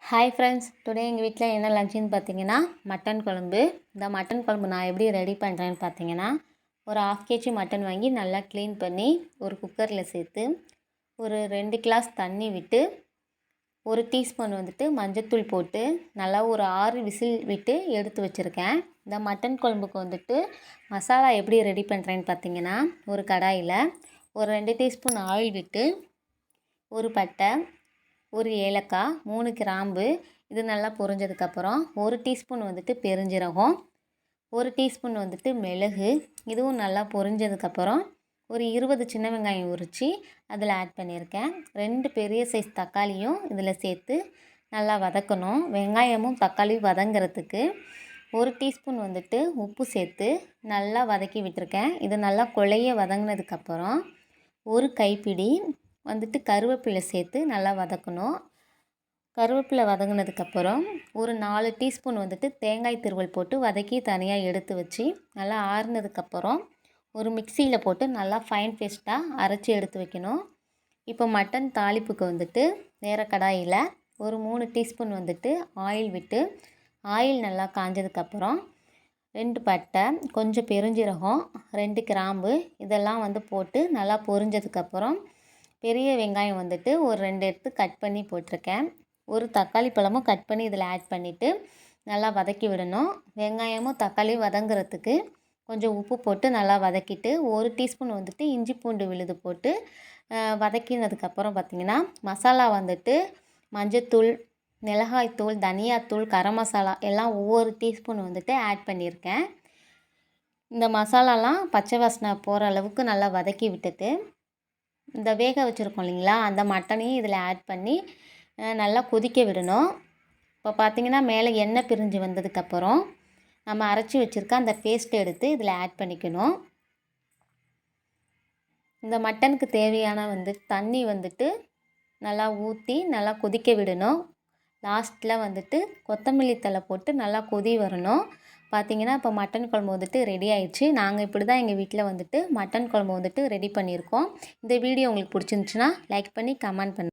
Hi friends, today எங்கள் வீட்டில் என்ன லஞ்சுன்னு பார்த்தீங்கன்னா மட்டன் குழம்பு. இந்த மட்டன் குழம்பு நான் எப்படி ரெடி பண்ணுறேன்னு பார்த்தீங்கன்னா, ஒரு 1/2 கேஜி மட்டன் வாங்கி நல்லா க்ளீன் பண்ணி ஒரு குக்கரில் சேர்த்து ஒரு 2 கிளாஸ் தண்ணி விட்டு 1 டீஸ்பூன் மஞ்சத்தூள் போட்டு நல்லா ஒரு 6 விசில் விட்டு எடுத்து வச்சுருக்கேன். இந்த மட்டன் குழம்புக்கு மசாலா எப்படி ரெடி பண்ணுறேன்னு பார்த்தீங்கன்னா, ஒரு கடாயில் ஒரு 2 டீஸ்பூன் ஆயில் விட்டு ஒரு பட்டை, ஒரு ஏலக்காய், 3 கிராம்பு இது நல்லா பொரிஞ்சதுக்கப்புறம் 1 டீஸ்பூன் பெருஞ்சீரகம், 1 டீஸ்பூன் மிளகு இதுவும் நல்லா பொரிஞ்சதுக்கப்புறம் ஒரு 20 சின்ன வெங்காயம் உரித்து அதில் ஆட் பண்ணியிருக்கேன். 2 பெரிய சைஸ் தக்காளியும் இதில் சேர்த்து நல்லா வதக்கணும். வெங்காயமும் தக்காளியும் வதங்கிறதுக்கு 1 டீஸ்பூன் உப்பு சேர்த்து நல்லா வதக்கி விட்டுருக்கேன். இது நல்லா கொழைய வதங்கினதுக்கப்புறம் ஒரு கைப்பிடி கருவேப்பிலை சேர்த்து நல்லா வதக்கணும். கருவேப்பிலை வதங்கினதுக்கப்புறம் ஒரு 4 டீஸ்பூன் தேங்காய் துருவல் போட்டு வதக்கி தனியாக எடுத்து வச்சு நல்லா ஆறுனதுக்கப்புறம் ஒரு மிக்சியில் போட்டு நல்லா ஃபைன் பேஸ்ட்டாக அரைச்சி எடுத்து வைக்கணும். இப்போ மட்டன் தாளிப்புக்கு வேறு கடாயில் ஒரு 3 டீஸ்பூன் ஆயில் விட்டு ஆயில் நல்லா காஞ்சதுக்கப்புறம் 2 பட்டை, கொஞ்சம் பெருஞ்சீரகம், 2 கிராம்பு இதெல்லாம் போட்டு நல்லா பொரிஞ்சதுக்கப்புறம் பெரிய வெங்காயம் ஒரு 2 எடுத்து கட் பண்ணி போட்டிருக்கேன். ஒரு தக்காளி பழமும் கட் பண்ணி இதில் ஆட் பண்ணிவிட்டு நல்லா வதக்கி விடணும். வெங்காயமும் தக்காளியும் வதங்கிறதுக்கு கொஞ்சம் உப்பு போட்டு நல்லா வதக்கிட்டு 1 டீஸ்பூன் இஞ்சி பூண்டு விழுது போட்டு வதக்கினதுக்கப்புறம் பார்த்திங்கன்னா மசாலா மஞ்சத்தூள், மிளகாய்த்தூள், தனியாத்தூள், கரம் மசாலா எல்லாம் ஒவ்வொரு டீஸ்பூன் ஆட் பண்ணியிருக்கேன். இந்த மசாலாலாம் பச்சை வாசனை போகிற அளவுக்கு நல்லா வதக்கி விட்டுட்டு இந்த வேக வச்சுருக்கோம் இல்லைங்களா, அந்த மட்டனையும் இதில் ஆட் பண்ணி நல்லா கொதிக்க விடணும். இப்போ பார்த்திங்கன்னா மேலே எண்ணெய் பிரிஞ்சு வந்ததுக்கப்புறம் நம்ம அரைச்சி வச்சுருக்க அந்த பேஸ்ட்டை எடுத்து இதில் ஆட் பண்ணிக்கணும். இந்த மட்டனுக்கு தேவையான தண்ணி நல்லா ஊற்றி நல்லா கொதிக்க விடணும். லாஸ்ட்டில் கொத்தமல்லி தழை போட்டு நல்லா கொதி வரணும். பார்த்திங்கன்னா இப்போ மட்டன் குழம்பு ரெடி ஆயிடுச்சு. நாங்கள் இப்படி தான் எங்கள் வீட்டில் மட்டன் குழம்பு ரெடி பண்ணியிருக்கோம். இந்த வீடியோ உங்களுக்கு பிடிச்சிருந்துச்சுன்னா லைக் பண்ணி கமெண்ட் பண்ணுங்கள்.